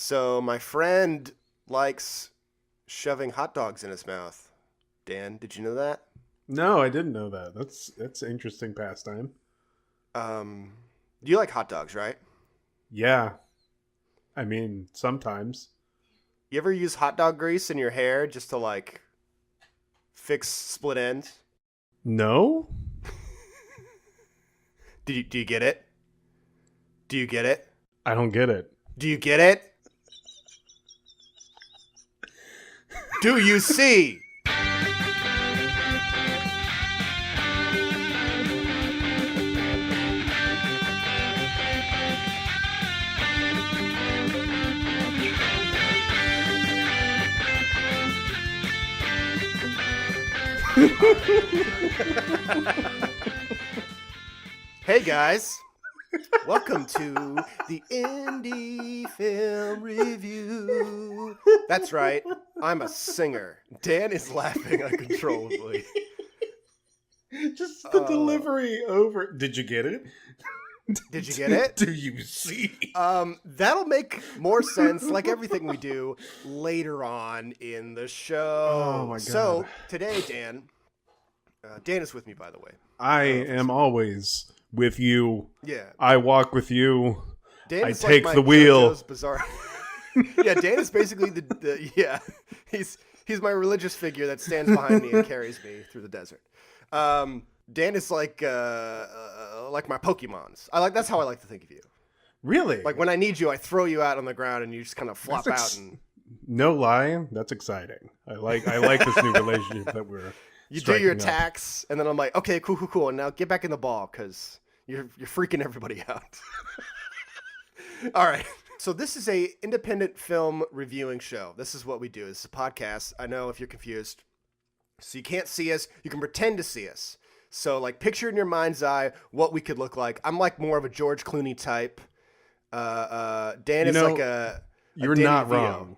So my friend likes shoving hot dogs in his mouth. Dan, did you know that? No, I didn't know that. That's an interesting pastime. Um, you like hot dogs, right? Yeah, I mean sometimes. You ever use hot dog grease in your hair just to fix split ends? No, Do you get it? Do you get it? I don't get it. Do you get it? Do you see? Hey guys, welcome to the Indie Film Review. That's right, I'm a singer. Dan is laughing uncontrollably. Just the delivery over. Did you get it? Did you get it? Do you see? That'll make more sense, like everything we do, later on in the show. Oh my god. So, today, Dan is with me, by the way. I am always with you. Yeah. I walk with you. Dan I is take like the my wheel. JoJo's Bizarre. Yeah, Dan is basically he's my religious figure that stands behind me and carries me through the desert. Dan is like my Pokemons. That's how I like to think of you. Really? Like when I need you, I throw you out on the ground and you just kind of flop out and no lie, that's exciting. I like this new relationship that we're you do your striking up. attacks, and then I'm like, okay, cool, and now get back in the ball because you're freaking everybody out. All right. So this is a independent film reviewing show. This is what we do. This is a podcast. I know if you're confused. So you can't see us. You can pretend to see us. So picture in your mind's eye what we could look like. I'm like more of a George Clooney type. Dan is like a You're Danny not Vito. wrong.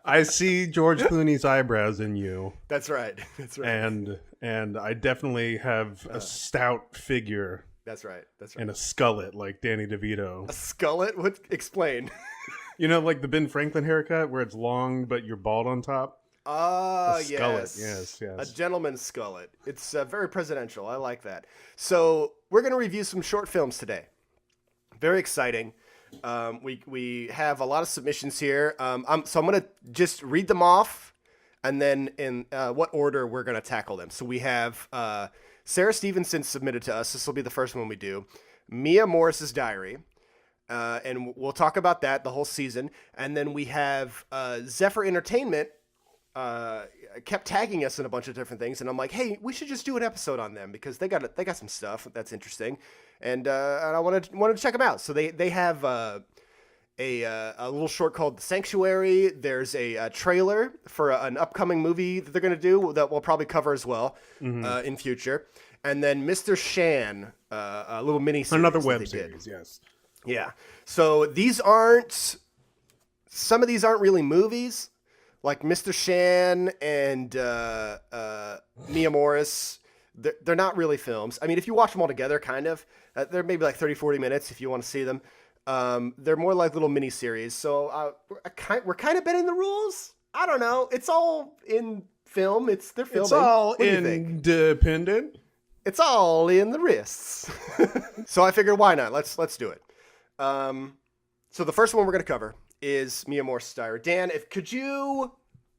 I see George Clooney's eyebrows in you. That's right. That's right. And I definitely have a stout figure. That's right. And a skullet like Danny DeVito. A skullet? What? Explain. You know, like the Ben Franklin haircut where it's long but you're bald on top? Ah, yes. yes. Yes. A gentleman's skullet. It's very presidential. I like that. So we're going to review some short films today. Very exciting. We have a lot of submissions here. So I'm going to just read them off and then in what order we're going to tackle them. So we have Sarah Stevenson submitted to us. This will be the first one we do. Mia Morris's Diary. And we'll talk about that the whole season. And then we have Zephyr Entertainment kept tagging us in a bunch of different things, and I'm like, hey, we should just do an episode on them because they got some stuff that's interesting, and I wanted to check them out. So they have a little short called The Sanctuary. There's a trailer for an upcoming movie that they're going to do that we'll probably cover as well in future. And then Mr. Shan, a little mini series. Another web series, yes. Yeah. So some of these aren't really movies. Like Mr. Shan and Mia Morris, they're not really films. I mean, if you watch them all together, kind of, they're maybe like 30, 40 minutes if you want to see them. They're more like little mini-series. So we're kind of bending the rules. I don't know. It's all in film. They're filming. It's all What do you think? independent. It's all in the wrists. So I figured, why not? Let's do it. So the first one we're going to cover is Mia Morris's Diary. Dan, could you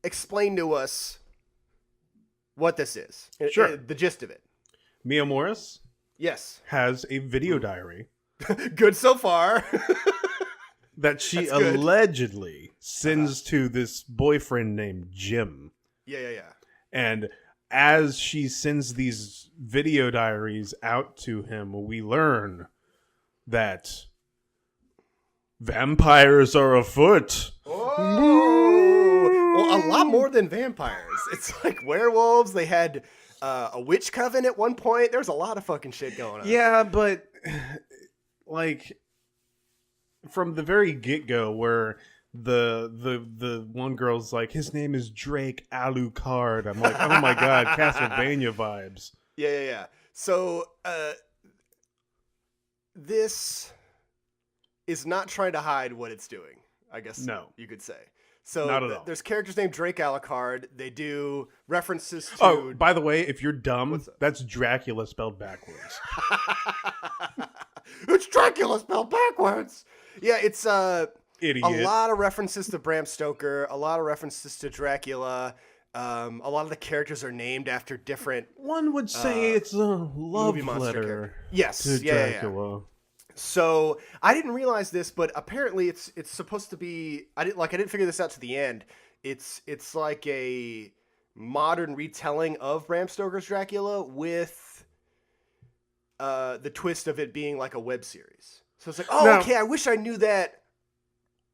explain to us what this is? Sure. The gist of it. Mia Morris Yes. has a video diary Good so far. that she That's good. allegedly sends to this boyfriend named Jim. Yeah. And as she sends these video diaries out to him, we learn that vampires are afoot. Oh! Well, a lot more than vampires. It's like werewolves. They had a witch coven at one point. There's a lot of fucking shit going on. Yeah, but like from the very get-go where the one girl's like, his name is Drake Alucard. I'm like, oh my god, Castlevania vibes. Yeah. So this is not trying to hide what it's doing, I guess No. you could say. So Not at all. there's characters named Drake Alucard. They do references to... Oh, by the way, if you're dumb, What's that? that's Dracula spelled backwards. It's Dracula spelled backwards. Yeah, it's Idiot. a lot of references to Bram Stoker, a lot of references to Dracula. A lot of the characters are named after different One would say it's a love movie monster letter character. Yes, to yeah. Dracula. So I didn't realize this, but apparently it's supposed to be. I didn't figure this out to the end. It's like a modern retelling of Bram Stoker's Dracula with the twist of it being like a web series. So it's like, oh, Now- okay. I wish I knew that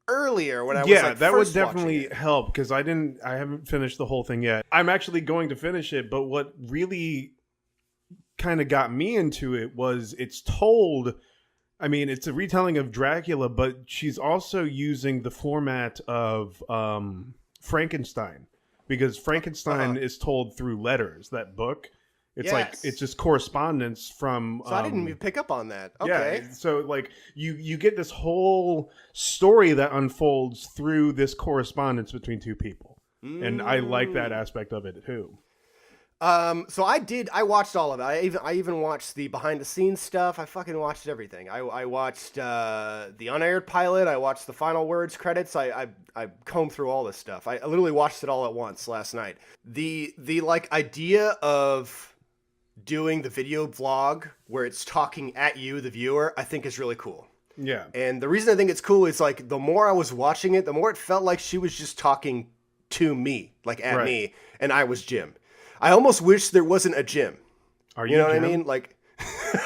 earlier when I was Yeah, like that would first watching definitely it. help because I haven't finished the whole thing yet. I'm actually going to finish it, but what really kind of got me into it was it's told. I mean, it's a retelling of Dracula, but she's also using the format of Frankenstein because Frankenstein is told through letters. That book, it's like Yes. it's just correspondence from. So I didn't even pick up on that. Okay. Yeah, so like you get this whole story that unfolds through this correspondence between two people, and I like that aspect of it too. So I watched all of it. I even watched the behind the scenes stuff. I fucking watched everything. I watched the unaired pilot. I watched the final words credits. I combed through all this stuff. I literally watched it all at once last night. The like idea of doing the video vlog where it's talking at you, the viewer, I think is really cool. Yeah, And the reason I think it's cool is like the more I was watching it, the more it felt like she was just talking to me, like at Right. me, and I was Jim. I almost wish there wasn't a Jim. are You know what Jim? I mean? Like,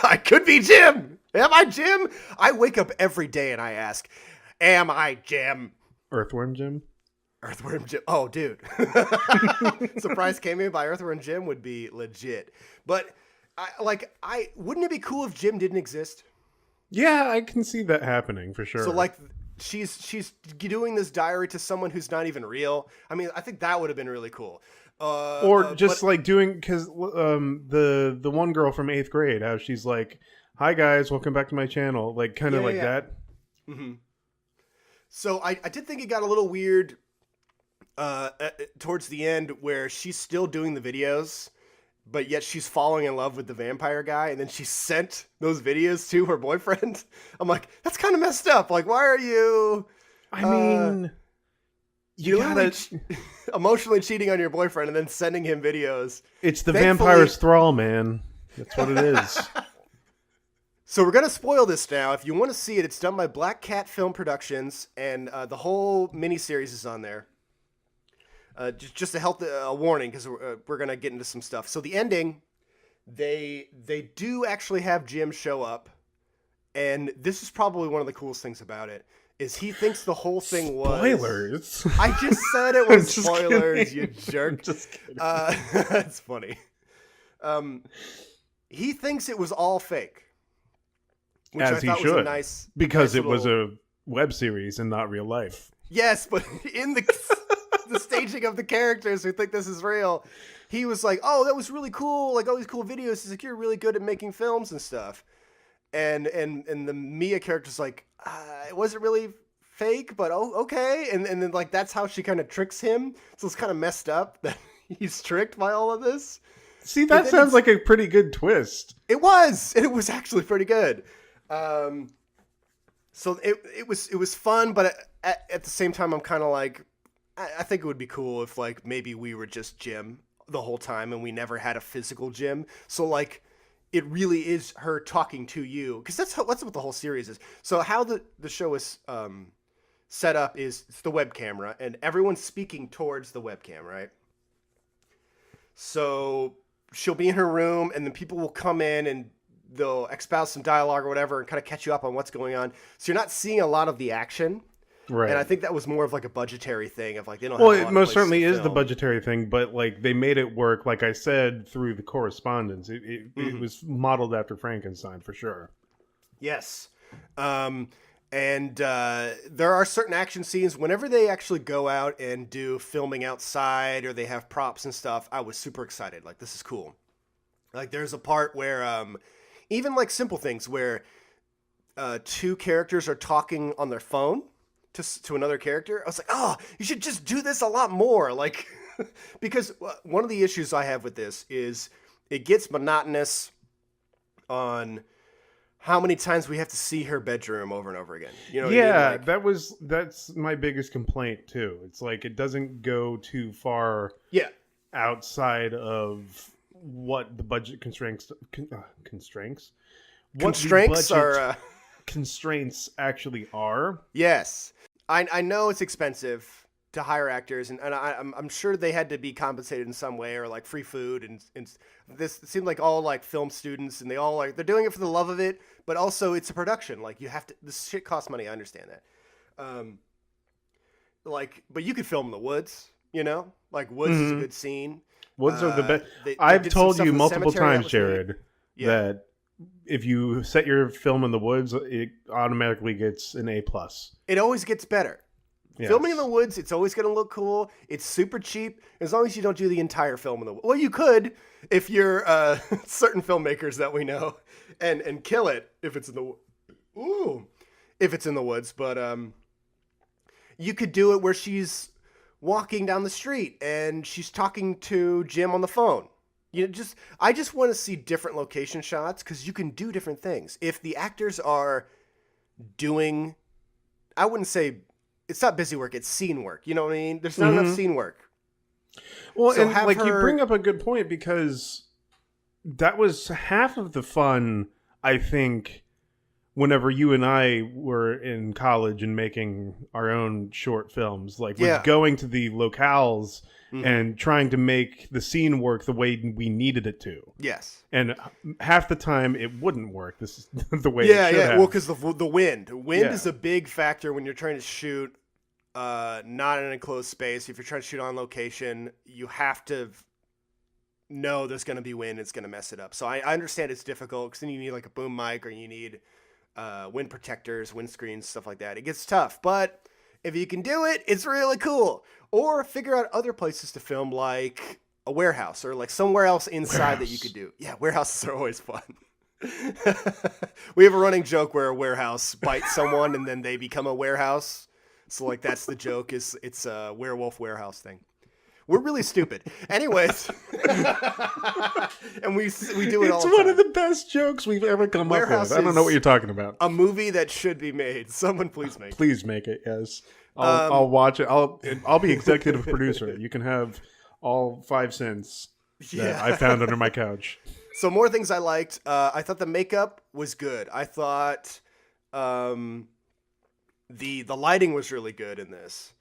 I could be Jim. Am I Jim? I wake up every day and I ask, am I Jim? Earthworm Jim? Earthworm Jim. Oh, dude. Surprise Came In by Earthworm Jim would be legit. But, wouldn't it be cool if Jim didn't exist? Yeah, I can see that happening for sure. So, like, she's doing this diary to someone who's not even real. I mean, I think that would have been really cool. or just like doing because the one girl from 8th grade, how she's like, "Hi guys, welcome back to my channel," like kind of Yeah, like yeah. that. Mm-hmm. So I did think it got a little weird towards the end where she's still doing the videos, but yet she's falling in love with the vampire guy, and then she sent those videos to her boyfriend. I'm like, that's kind of messed up. Like, why are you I mean, you literally gotta. emotionally cheating on your boyfriend and then sending him videos? It's the Thankfully- vampire's thrall, man. That's what it is. So we're gonna spoil this now. If you want to see it, it's done by Black Cat Film Productions, and the whole miniseries is on there. Just to help a warning, because we're gonna get into some stuff. So the ending, they do actually have Jim show up, and this is probably one of the coolest things about it. Is he thinks the whole thing was Spoilers. I just said it was I'm just spoilers, kidding. you jerk. Just kidding. That's funny. He thinks it was all fake, which As I he thought was a should, nice because nice it was little- a web series and not real life. Yes, but in the staging of the characters who think this is real, he was like, "Oh, that was really cool! Like all these cool videos. He's like, you're really good at making films and stuff." And the Mia character's like, "It wasn't really fake, but okay." And then like that's how she kind of tricks him. So it's kind of messed up that he's tricked by all of this. See, But that then sounds like a pretty good twist. It was actually pretty good. So it was fun, but at the same time, I'm kind of like, I think it would be cool if like maybe we were just Jim the whole time and we never had a physical Jim. So like, it really is her talking to you, because that's what the whole series is. So how the show is set up is it's the web camera and everyone's speaking towards the webcam, right? So she'll be in her room and then people will come in and they'll espouse some dialogue or whatever and kind of catch you up on what's going on. So you're not seeing a lot of the action. Right. And I think that was more of like a budgetary thing of like they don't Well, have a lot it of most places certainly to is the film. budgetary thing, but like they made it work, like I said, through the correspondence. It was modeled after Frankenstein for sure. Yes. And there are certain action scenes whenever they actually go out and do filming outside or they have props and stuff. I was super excited. Like, this is cool. Like, there's a part where even like simple things where two characters are talking on their phone to another character. I was like, oh, you should just do this a lot more. Like, because one of the issues I have with this is it gets monotonous on how many times we have to see her bedroom over and over again. You know what I mean? Like, that's my biggest complaint too. It's like it doesn't go too far yeah. outside of what the budget constraints constraints actually are. Yes. I know it's expensive to hire actors, and I'm sure they had to be compensated in some way, or like free food, and this seemed like all like film students, and they all like they're doing it for the love of it, but also it's a production. Like you have to, this shit costs money. I understand that. Like, but you could film in the woods, you know, like woods is a good scene. Woods are the best. I've told you multiple times, Jared, that if you set your film in the woods, it automatically gets an A+. It always gets better. Yes. Filming in the woods, it's always going to look cool. It's super cheap, as long as you don't do the entire film in the woods. Well, you could if you're certain filmmakers that we know, and kill it if it's in the woods. But you could do it where she's walking down the street and she's talking to Jim on the phone. I just want to see different location shots because you can do different things. If the actors are doing, I wouldn't say. It's not busy work, it's scene work. You know what I mean? There's not enough scene work. Well, so and like you bring up a good point, because that was half of the fun, I think, whenever you and I were in college and making our own short films. Like, was going to the locales and trying to make the scene work the way we needed it to. Yes. And half the time it wouldn't work. This is the way it should have. Well, because the wind. Wind is a big factor when you're trying to shoot not in an enclosed space. If you're trying to shoot on location, you have to know there's going to be wind. It's going to mess it up. So I understand it's difficult because then you need like a boom mic, or you need wind protectors, windscreens, stuff like that. It gets tough. But if you can do it, it's really cool. Or figure out other places to film, like a warehouse or like somewhere else inside that you could do. Yeah, warehouses are always fun. We have a running joke where a warehouse bites someone and then they become a warehouse. So like that's the joke, is it's a werewolf warehouse thing. We're really stupid. Anyways. And we do it all the time. It's one of the best jokes we've ever come up with. I don't know what you're talking about. A movie that should be made. Someone please make it. Please make it, yes. I'll watch it. I'll be executive producer. You can have all 5 cents that I found under my couch. So more things I liked. I thought the makeup was good. I thought the lighting was really good in this.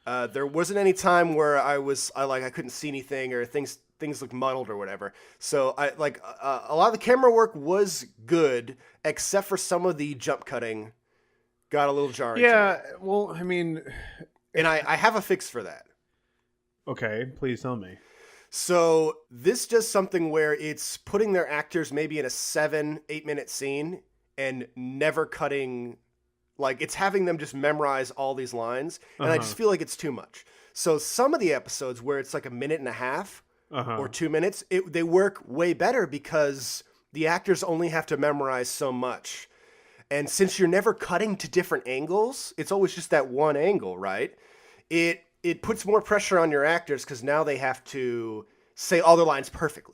There wasn't any time where I couldn't see anything, or things looked muddled or whatever. So a lot of the camera work was good, except for some of the jump cutting got a little jarring. Yeah, well, I mean, and I have a fix for that. Okay, please tell me. So this does something where it's putting their actors maybe in a 7-8 minute scene and never cutting. Like, it's having them just memorize all these lines, and I just feel like it's too much. So some of the episodes where it's like a minute and a half or 2 minutes, they work way better because the actors only have to memorize so much. And since you're never cutting to different angles, it's always just that one angle, right? It puts more pressure on your actors because now they have to say all their lines perfectly.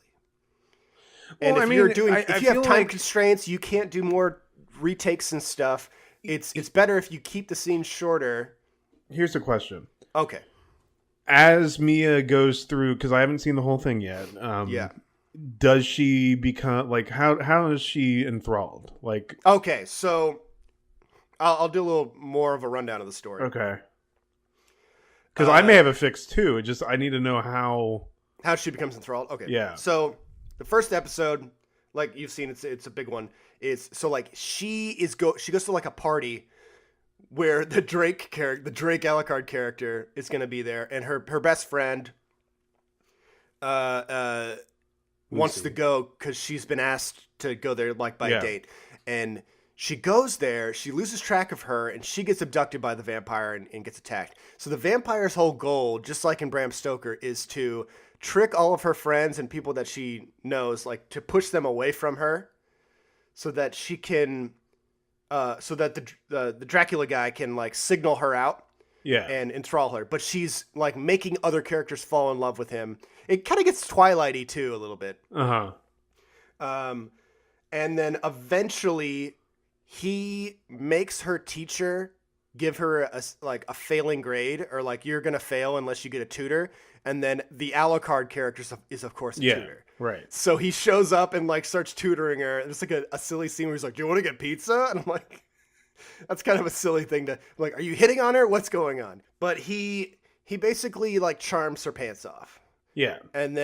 And if you have time constraints, you can't do more retakes and stuff. It's better if you keep the scene shorter. Here's a question. Okay. As Mia goes through, because I haven't seen the whole thing yet. Does she become like how is she enthralled? Like, okay, so I'll do a little more of a rundown of the story. Okay. Because I may have a fix too. I need to know how she becomes enthralled. Okay. Yeah. So the first episode, like you've seen, it's a big one. She goes to like a party where the Drake Alucard character is going to be there, and her best friend wants to go because she's been asked to go there like by a date, and she goes there. She loses track of her, and she gets abducted by the vampire and gets attacked. So the vampire's whole goal, just like in Bram Stoker, is to trick all of her friends and people that she knows, like to push them away from her, so that she can so that the Dracula guy can like signal her out Yeah. and enthrall her. But she's like making other characters fall in love with him. It kind of gets Twilighty too a little bit. Uh-huh. And then eventually he makes her teacher give her a failing grade, or like, you're gonna fail unless you get a tutor. And then the Alucard character is of course a tutor. Right. So he shows up and like starts tutoring her. And it's like a silly scene where he's like, "Do you want to get pizza?" And I'm like, that's kind of a silly thing to, I'm like, are you hitting on her? What's going on? But he basically like charms her pants off. Yeah. And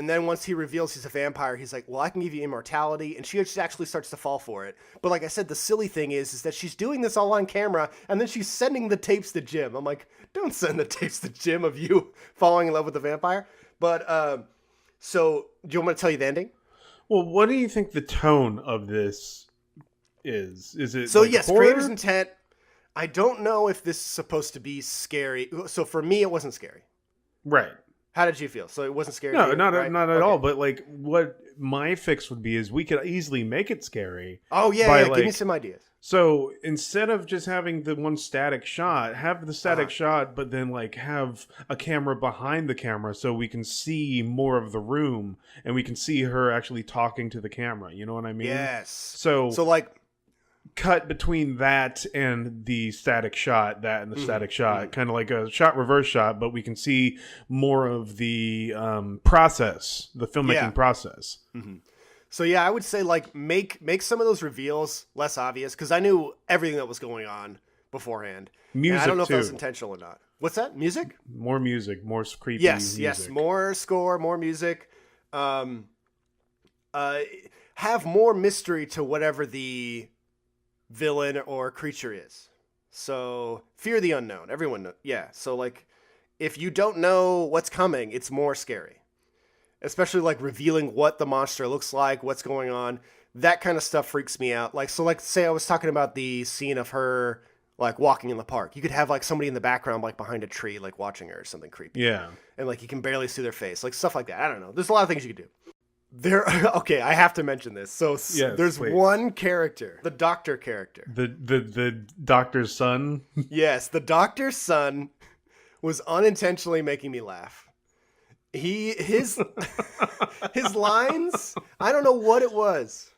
then once he reveals he's a vampire, he's like, well, I can give you immortality. And she just actually starts to fall for it. But like I said, the silly thing is that she's doing this all on camera, and then she's sending the tapes to Jim. I'm like, don't send the tapes to Jim of you falling in love with the vampire. But so do you want me to tell you the ending? Well, what do you think the tone of this is? Is it So like yes, horror? creator's intent. I don't know if this is supposed to be scary. So for me, it wasn't scary. Right. How did you feel? So it wasn't scary? No, to you, not right? not at Okay. all. But like, what my fix would be is we could easily make it scary. Oh yeah, by, yeah. Give me like- some ideas. So instead of just having the one static shot, have the static shot, but then like have a camera behind the camera so we can see more of the room and we can see her actually talking to the camera. You know what I mean? Yes. So like, cut between that and the static shot, that and the static shot, mhm. kind of like a shot reverse shot, but we can see more of the process, the filmmaking Yeah. process. So yeah, I would say like make some of those reveals less obvious, because I knew everything that was going on beforehand. And Music I don't know if that too. was intentional or not. What's that? Music? More music, more creepy Yes, music. yes. More score, more music. Have more mystery to whatever the villain or creature is. So fear the unknown. Everyone knows. Yeah. So like, if you don't know what's coming, it's more scary. Especially like revealing what the monster looks like, what's going on. That kind of stuff freaks me out. Like, so like, say I was talking about the scene of her like walking in the park. You could have like somebody in the background, like behind a tree, like watching her or something creepy. Yeah. And like you can barely see their face, like stuff like that. I don't know. There's a lot of things you could do. Okay, I have to mention this. So Yes, there's please. one character, the doctor character. The doctor's son. Yes, the doctor's son was unintentionally making me laugh. His lines, I don't know what it was,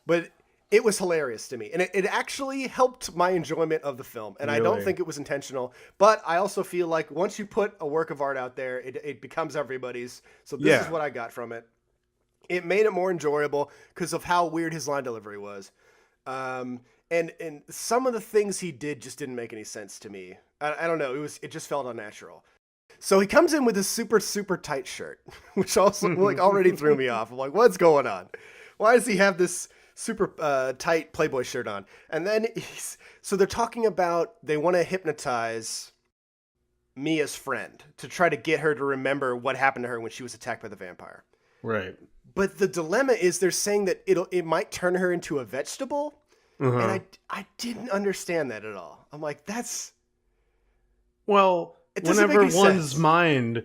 but it was hilarious to me. And it actually helped my enjoyment of the film. And I don't Really? think it was intentional. But I also feel like once you put a work of art out there, it becomes everybody's. So this Yeah. is what I got from it. It made it more enjoyable because of how weird his line delivery was. And some of the things he did just didn't make any sense to me. I don't know. It just felt unnatural. So he comes in with a super, super tight shirt, which also like already threw me off. I'm like, what's going on? Why does he have this super tight Playboy shirt on? And then so they're talking about they want to hypnotize Mia's friend to try to get her to remember what happened to her when she was attacked by the vampire. Right. But the dilemma is they're saying that it might turn her into a vegetable. Uh-huh. And I didn't understand that at all. I'm like, that's... Well, It doesn't whenever make any one's sense. mind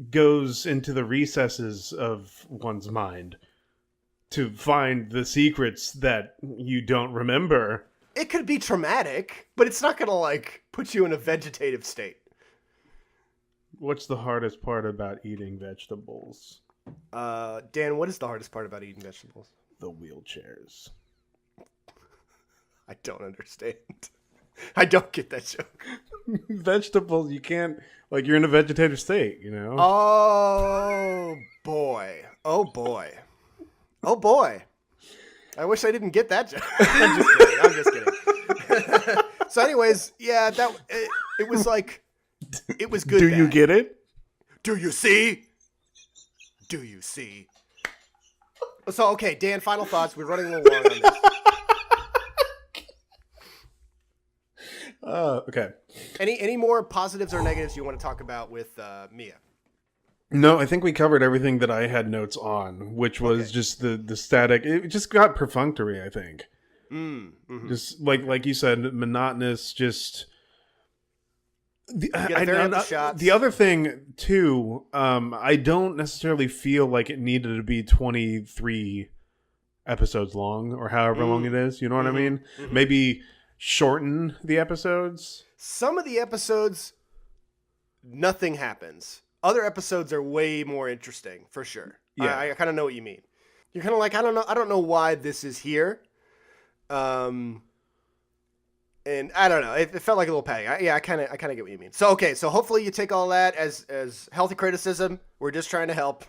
goes into the recesses of one's mind to find the secrets that you don't remember. It could be traumatic, but it's not going to like put you in a vegetative state. What's the hardest part about eating vegetables? Dan, what is the hardest part about eating vegetables? The wheelchairs. I don't understand. I don't get that joke. Vegetables, you can't, like, you're in a vegetative state, you know? Oh boy. Oh boy. Oh boy. I wish I didn't get that joke. I'm just kidding. So anyways, yeah, it was like, it was good. Do you bad. get it? Do you see? Do you see? So, okay, Dan, final thoughts. We're running a little long on this. Okay. Any more positives or negatives you want to talk about with Mia? No, I think we covered everything that I had notes on, which was Okay. just the static. It just got perfunctory, I think. Mm-hmm. Just like you said, monotonous. Just get very empty shots. the other thing too. I don't necessarily feel like it needed to be 23 episodes long or however long it is. You know what I mean? Mm-hmm. Maybe shorten the episodes. Some of the episodes, nothing happens. Other episodes are way more interesting, for sure. Yeah. I kind of know what you mean. You're kind of like, I don't know why this is here. And I don't know. It felt like a little padding. I kind of get what you mean. So okay, so hopefully you take all that as healthy criticism. We're just trying to help.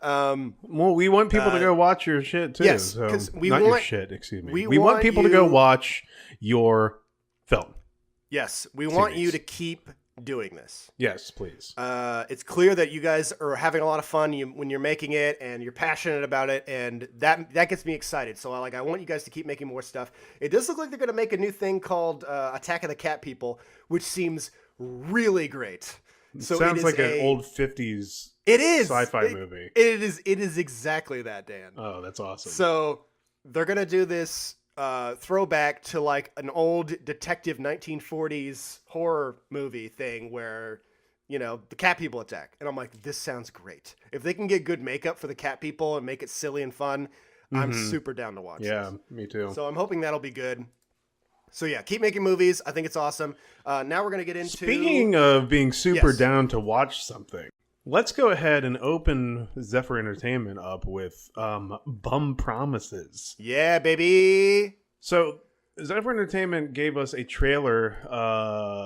Well, we want people to go watch your shit too. Yes, so, 'cause we not want- your shit. Excuse me. we We want want people to go you- watch your film. Yes, we want Series. you to keep doing this. Yes, please. It's clear that you guys are having a lot of fun when you're making it, and you're passionate about it, and that gets me excited. So I want you guys to keep making more stuff. It does look like they're going to make a new thing called Attack of the Cat People, which seems really great. So Sounds it is like an old 50s it is sci-fi movie. It is exactly that, Dan. Oh, that's awesome. So they're gonna do this throwback to like an old detective 1940s horror movie thing where, you know, the cat people attack. And I'm like, this sounds great. If they can get good makeup for the cat people and make it silly and fun, I'm super down to watch yeah, this. me too. So I'm hoping that'll be good. So yeah, keep making movies. I think it's awesome. Now we're gonna get into Speaking of being super Yes. down to watch something, let's go ahead and open Zephyr Entertainment up with Bum Promises. Yeah, baby. So Zephyr Entertainment gave us a trailer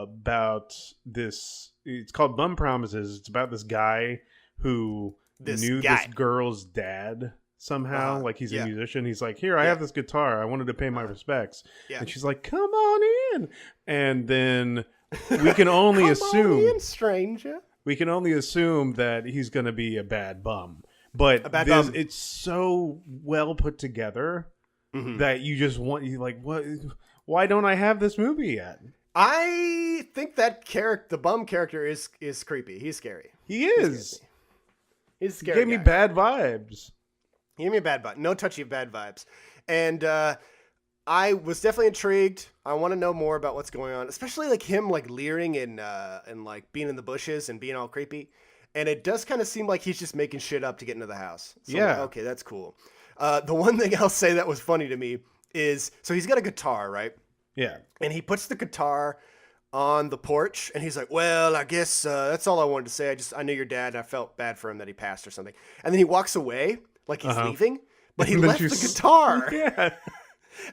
about this. It's called Bum Promises. It's about this guy who knew this girl's dad somehow. Like he's yeah. a musician. He's like, here, I have this guitar. I wanted to pay my respects. Yeah. And she's like, come on in. And then we can only Come assume on in, stranger. we can only assume that he's going to be a bad bum. But A bad bum. it's so well put together that you just want you like what? Why don't I have this movie yet? I think that the bum character is creepy. He's scary. He is. He's a He scary. gave me guy. bad vibes. He gave me a bad vibe. No touchy of bad vibes. And I was definitely intrigued. I want to know more about what's going on, especially like him like leering and like being in the bushes and being all creepy. And it does kind of seem like he's just making shit up to get into the house. So I'm like, Yeah. okay, that's cool. The one thing I'll say that was funny to me is, so he's got a guitar, right? Yeah. And he puts the guitar on the porch and he's like, well, I guess that's all I wanted to say. I knew your dad and I felt bad for him that he passed or something. And then he walks away like he's leaving, but he And then left the she's- guitar. Yeah.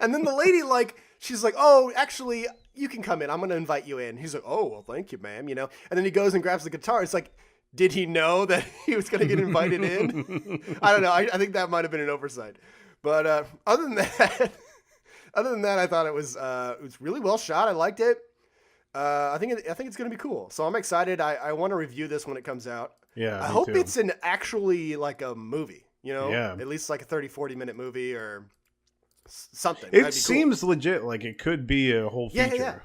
And then the lady, like, she's like, oh, actually, you can come in. I'm going to invite you in. He's like, oh, well, thank you, ma'am. You know, and then he goes and grabs the guitar. It's like, did he know that he was going to get invited in? I don't know. I think that might have been an oversight. But other than that, I thought it was really well shot. I liked it. I think it's going to be cool. So I'm excited. I want to review this when it comes out. Yeah. I me hope too. it's an actually like a movie, you know, Yeah. at least like a 30-40 minute movie or something. It That'd be cool. seems legit. Like it could be a whole Yeah, feature. yeah, yeah.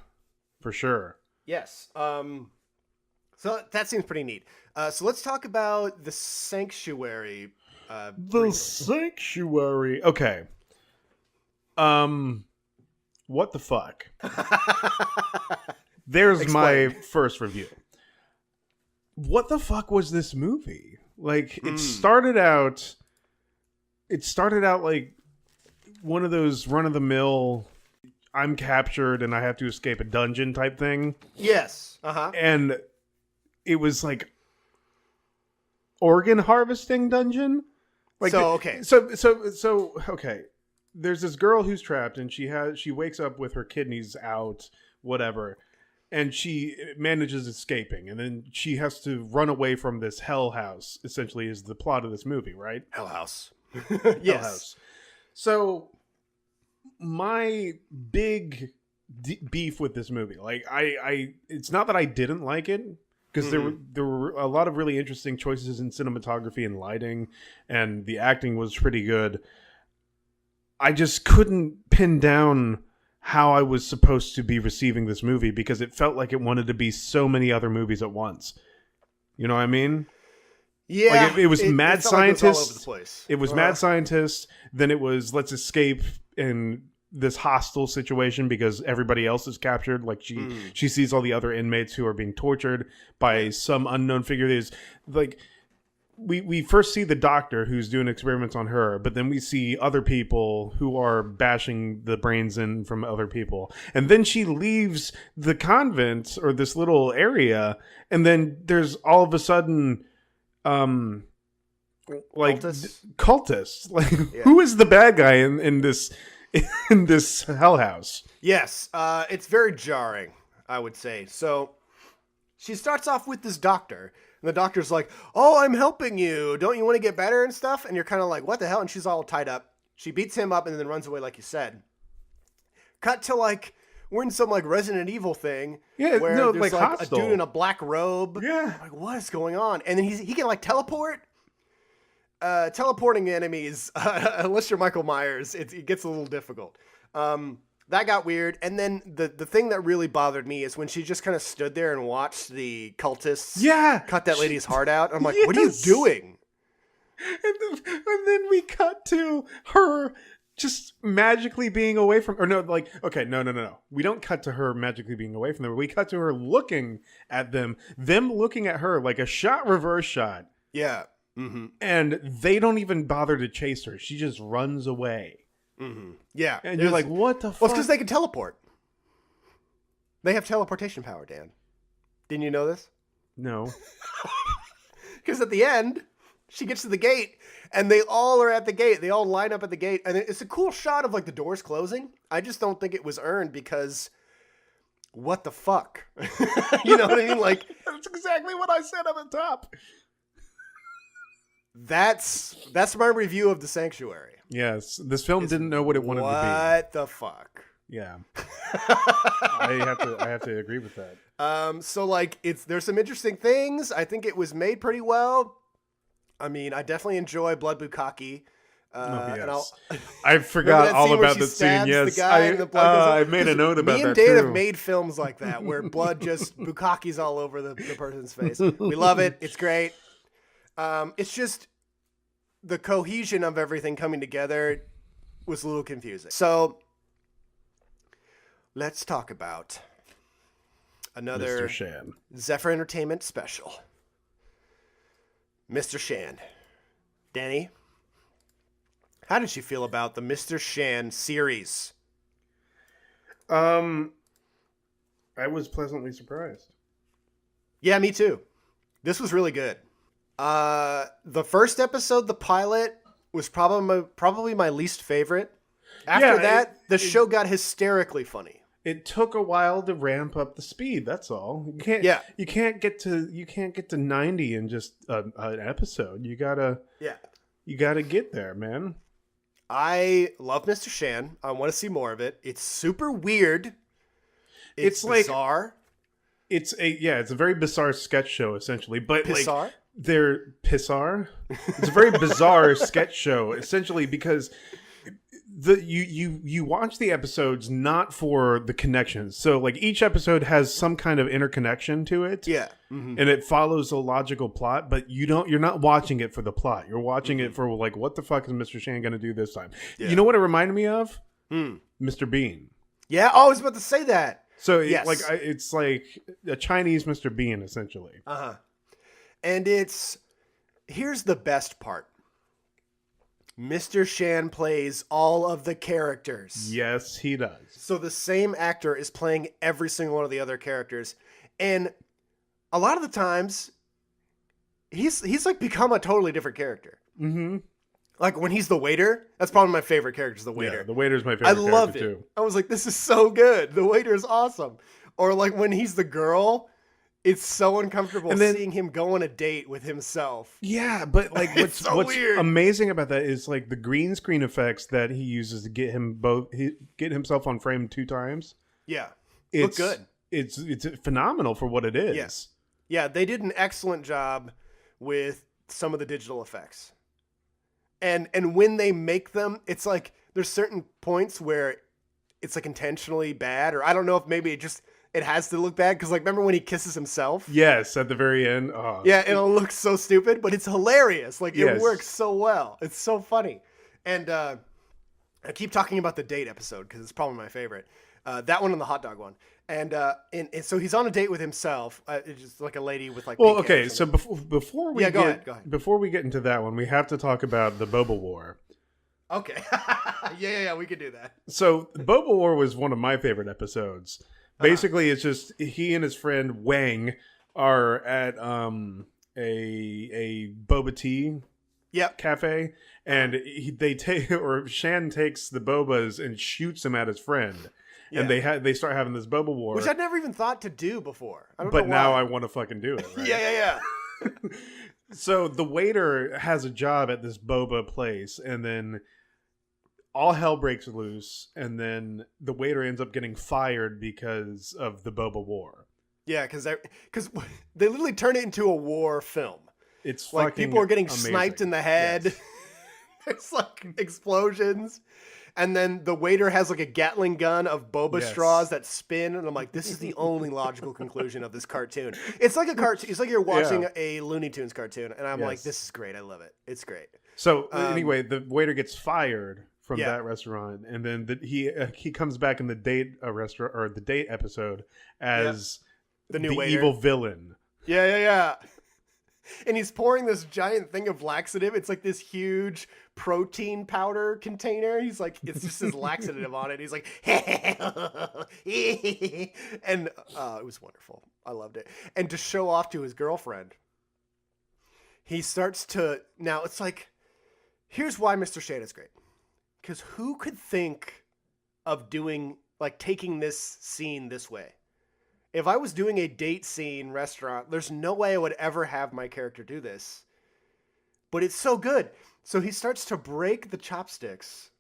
For sure. Yes. So that seems pretty neat. So let's talk about the Sanctuary. The briefly. Sanctuary. Okay. What the fuck? There's my Explain. first review. What the fuck was this movie? Like it started out like one of those run-of-the-mill I'm captured and I have to escape a dungeon type thing. Yes. Uh-huh. And it was like organ harvesting dungeon. Like So, okay. So okay. There's this girl who's trapped and she wakes up with her kidneys out, whatever. And she manages escaping, and then she has to run away from this hell house. Essentially, is the plot of this movie, right? Hell House. Hell Yes. house. So, my big beef with this movie, like it's not that I didn't like it, because there were a lot of really interesting choices in cinematography and lighting, and the acting was pretty good. I just couldn't pin down how I was supposed to be receiving this movie because it felt like it wanted to be so many other movies at once. You know what I mean? Yeah. Like it was Mad felt like it was all over Scientist. the place. It was Mad Scientist. Then it was Let's Escape in this hostile situation because everybody else is captured. Like she sees all the other inmates who are being tortured by some unknown figure. There's like we first see the doctor who's doing experiments on her, but then we see other people who are bashing the brains in from other people. And then she leaves the convent or this little area, and then there's all of a sudden like cultists. Like who is the bad guy in this in this hell house? Yes, it's very jarring, I would say. So she starts off with this doctor, and the doctor's like, "Oh, I'm helping you. Don't you want to get better and stuff?" And you're kind of like, "What the hell?" And she's all tied up. She beats him up and then runs away, like you said. Cut to like we're in some like Resident Evil thing, where there's like Hostel. a dude in a black robe. Yeah, like what is going on? And then he can like teleport. Teleporting enemies, unless you're Michael Myers, it gets a little difficult. That got weird. And then the thing that really bothered me is when she just kind of stood there and watched the cultists cut that lady's heart out. I'm like, what are you doing? And then we cut to her just magically being away from, or no, like, okay, no. We don't cut to her magically being away from them. We cut to her looking at them looking at her like a reverse shot. Yeah. Mm-hmm. And they don't even bother to chase her. She just runs away. Mm-hmm. Yeah. And you're like, what the fuck? Well, it's because they can teleport. They have teleportation power, Dan. Didn't you know this? No. Because at the end, she gets to the gate, and they all are at the gate. They all line up at the gate. And it's a cool shot of, like, the doors closing. I just don't think it was earned because what the fuck? You know what I mean? Like, that's exactly what I said at the top. That's my review of The Sanctuary. Yes, this film didn't know what it wanted to be. What the fuck? Yeah, I have to agree with that. So like there's some interesting things. I think it was made pretty well. I mean, I definitely enjoy Blood Bukkake. Yes. I forgot all about the scene. Yes, I made a note about that. Me and Dave have made films like that where blood just bukkake's all over the person's face. We love it. It's great. It's just the cohesion of everything coming together was a little confusing. So let's talk about another Mr. Shan. Zephyr Entertainment special. Mr. Shan. Danny, how did you feel about the Mr. Shan series? I was pleasantly surprised. Yeah, me too. This was really good. The first episode, the pilot, was probably my least favorite. After that, the show got hysterically funny. It took a while to ramp up the speed. That's all. You can't get to 90 in just an episode. You gotta get there, man. I love Mr. Shan. I want to see more of it. It's super weird. It's bizarre. It's a very bizarre sketch show essentially, but bizarre? Like they're bizarre. It's a very bizarre sketch show essentially because you watch the episodes not for the connections. So like each episode has some kind of interconnection to it. Yeah. Mm-hmm. And it follows a logical plot, but you're not watching it for the plot. You're watching it for like, what the fuck is Mr. Shan going to do this time? Yeah. You know what it reminded me of? Mr. Bean. Yeah. Oh, I was about to say that. So yes. It's like a Chinese Mr. Bean essentially. Uh-huh. And here's the best part. Mr. Shan plays all of the characters. Yes, he does. So the same actor is playing every single one of the other characters. And a lot of the times, he's like become a totally different character. Mm-hmm. Like when he's the waiter, that's probably my favorite character, is the waiter. Yeah, the waiter's my favorite character too. I loved it. I was like, this is so good. The waiter is awesome. Or like when he's the girl, it's so uncomfortable seeing him go on a date with himself. Yeah, but like what's weird. Amazing about that is like the green screen effects that he uses to get himself on frame 2 times. Yeah, look good. It's phenomenal for what it is. Yes. Yeah, they did an excellent job with some of the digital effects. And when they make them, it's like there's certain points where it's like intentionally bad, or I don't know if maybe it has to look bad because, like, remember when he kisses himself? Yes, at the very end. Oh. Yeah, it'll look so stupid, but it's hilarious. Like, it works so well. It's so funny. And I keep talking about the date episode because it's probably my favorite. That one and the hot dog one. And so he's on a date with himself. It's just like a lady with like. Well, pink hair or okay. So something. before we Go ahead. before we get into that one, we have to talk about the Boba War. Okay. yeah, we could do that. So Boba War was one of my favorite episodes. Basically, it's just he and his friend Wang are at a boba tea cafe, and Shan takes the bobas and shoots them at his friend, and they start having this boba war, which I'd never even thought to do before. I don't but know now why. I want to fucking do it. Right? Yeah. So the waiter has a job at this boba place, and then all hell breaks loose, and then the waiter ends up getting fired because of the boba war. Yeah, because they literally turn it into a war film. It's like people are getting amazing. sniped in the head. Yes. There's like explosions, and then the waiter has like a Gatling gun of boba straws that spin, and I'm like, this is the only logical conclusion of this cartoon. It's like a cartoon. It's like you're watching a Looney Tunes cartoon, and I'm like, this is great. I love it. It's great. So anyway, the waiter gets fired from Yeah. that restaurant, and then he comes back in the date restaurant or the date episode as the new waiter. evil villain. Yeah. And he's pouring this giant thing of laxative. It's like this huge protein powder container. He's like, it's just his laxative on it. He's like, and it was wonderful. I loved it. And to show off to his girlfriend, he starts to, now it's like, here's why Mr. Shane is great. Because who could think of doing, like, taking this scene this way? If I was doing a date scene restaurant, there's no way I would ever have my character do this. But it's so good. So he starts to break the chopsticks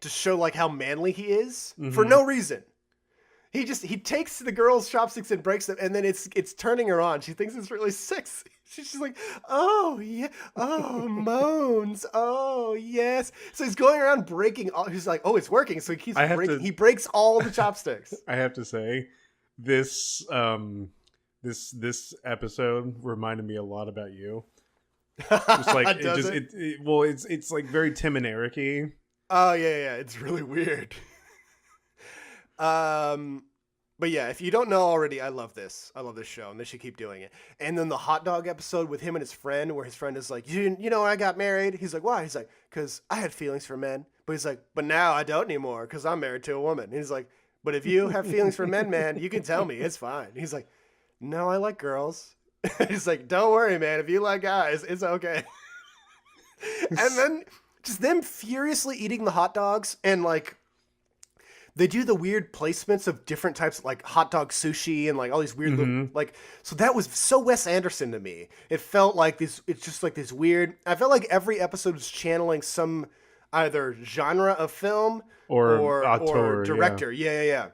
to show like how manly he is for no reason. He takes the girl's chopsticks and breaks them, and then it's turning her on. She thinks it's really sexy. She's like, oh yeah, oh moans, oh yes. So he's going around breaking all. He's like, oh, it's working. So he keeps breaking. He breaks all the chopsticks. I have to say, this episode reminded me a lot about you. Just like it's like very Tim and Eric-y. Oh yeah, it's really weird. But yeah, if you don't know already, I love this show, and they should keep doing it. And then the hot dog episode with him and his friend, where his friend is like, you know, when I got married, he's like, why? He's like, because I had feelings for men, but he's like, but now I don't anymore because I'm married to a woman. And he's like, but if you have feelings for men, man, you can tell me, it's fine. He's like, no, I like girls. He's like, don't worry, man, if you like guys, it's okay. And then just them furiously eating the hot dogs, and like they do the weird placements of different types, like hot dog sushi and like all these weird little, like, so that was so Wes Anderson to me. It felt like this, it's just like this weird, I felt like every episode was channeling some either genre of film or director. Yeah.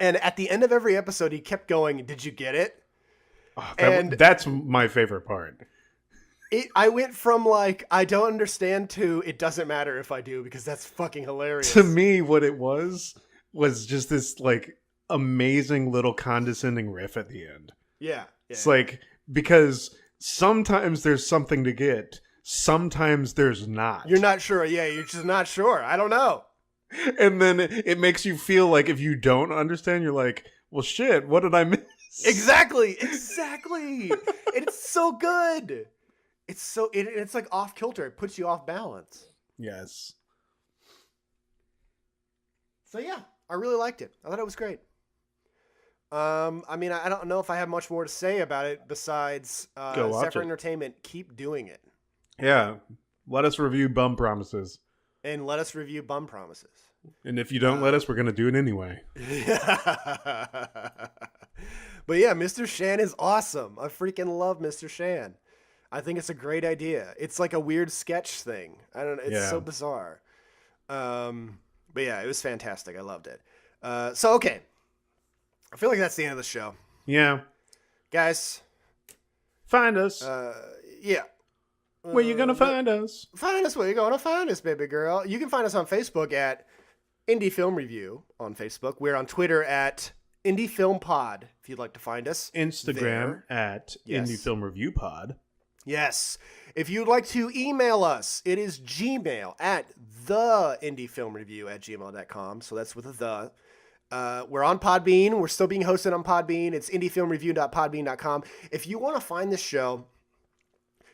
And at the end of every episode, he kept going, did you get it? Oh, that's my favorite part. I went from like, I don't understand to it doesn't matter if I do, because that's fucking hilarious. To me, what it was just this like amazing little condescending riff at the end. Yeah. It's like, because sometimes there's something to get, sometimes there's not. You're not sure. Yeah, you're just not sure. I don't know. And then it makes you feel like if you don't understand, you're like, well, shit, what did I miss? Exactly. It's so good. It's like off kilter. It puts you off balance. Yes. So yeah, I really liked it. I thought it was great. I mean, I don't know if I have much more to say about it besides Zephyr Entertainment, keep doing it. Yeah. Let us review Bum Promises. And let us review Bum Promises. And if you don't let us, we're going to do it anyway. But yeah, Mr. Shan is awesome. I freaking love Mr. Shan. I think it's a great idea. It's like a weird sketch thing. I don't know. It's so bizarre. But yeah, it was fantastic. I loved it. So, okay. I feel like that's the end of the show. Yeah. Guys. Find us. Yeah. Where you going to find us? Find us where you're going to find us, baby girl. You can find us on Facebook at Indie Film Review on Facebook. We're on Twitter at Indie Film Pod, if you'd like to find us. Instagram at Yes. Indie Film Review Pod. Yes. If you'd like to email us, it is gmail at theindiefilmreview@gmail.com. So that's with a the. We're on Podbean. We're still being hosted on Podbean. It's indiefilmreview.podbean.com. If you want to find this show,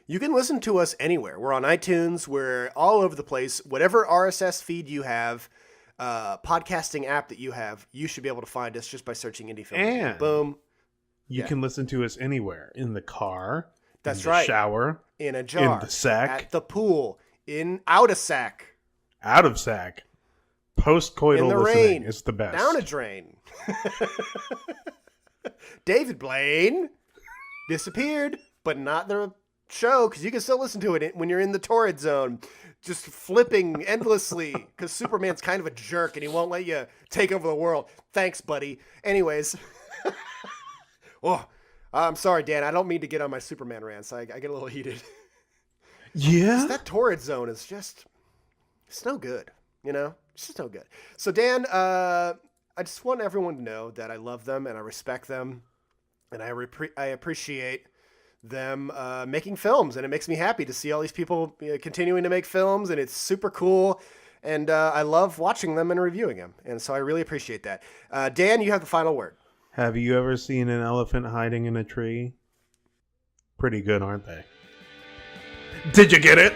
you can listen to us anywhere. We're on iTunes. We're all over the place. Whatever RSS feed you have, podcasting app that you have, you should be able to find us just by searching Indie Film Review. And Boom. You can listen to us anywhere. In the car. That's in the right. shower. In a jar. In the sack. At the pool. Out a sack. Out of sack. Post-coital In the listening rain. is the best. Down a drain. David Blaine disappeared, but not the show, because you can still listen to it when you're in the torrid zone, just flipping endlessly, because Superman's kind of a jerk and he won't let you take over the world. Thanks, buddy. Anyways. Oh, I'm sorry, Dan. I don't mean to get on my Superman rants. I get a little heated. Yeah? That torrid zone is just, it's no good, you know? It's just no good. So, Dan, I just want everyone to know that I love them and I respect them and I appreciate them making films. And it makes me happy to see all these people continuing to make films, and it's super cool. And I love watching them and reviewing them. And so I really appreciate that. Dan, you have the final word. Have you ever seen an elephant hiding in a tree? Pretty good, aren't they? Did you get it?